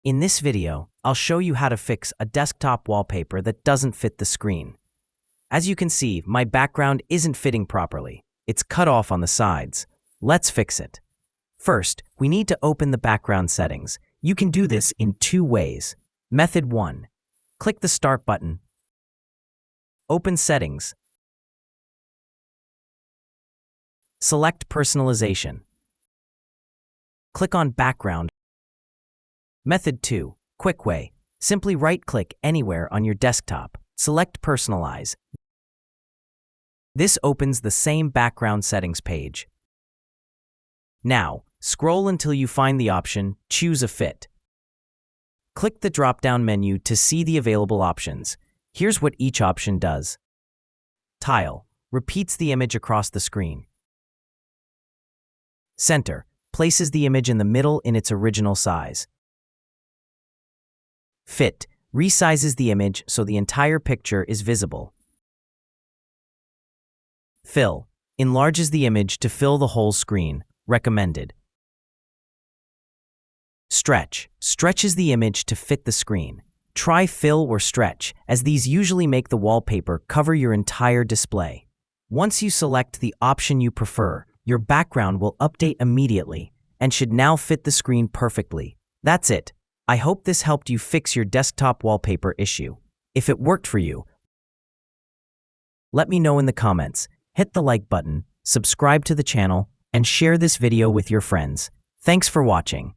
In this video, I'll show you how to fix a desktop wallpaper that doesn't fit the screen. As you can see, my background isn't fitting properly. It's cut off on the sides. Let's fix it. First, we need to open the background settings. You can do this in two ways. Method 1. Click the Start button. Open Settings. Select Personalization. Click on Background. Method 2. Quick way. Simply right-click anywhere on your desktop. Select Personalize. This opens the same background settings page. Now, scroll until you find the option Choose a Fit. Click the drop-down menu to see the available options. Here's what each option does. Tile repeats the image across the screen. Center places the image in the middle in its original size. Fit resizes the image so the entire picture is visible. Fill enlarges the image to fill the whole screen. Recommended. Stretch stretches the image to fit the screen. Try Fill or Stretch, as these usually make the wallpaper cover your entire display. Once you select the option you prefer, your background will update immediately and should now fit the screen perfectly. That's it. I hope this helped you fix your desktop wallpaper issue. If it worked for you, let me know in the comments. Hit the like button, subscribe to the channel, and share this video with your friends. Thanks for watching.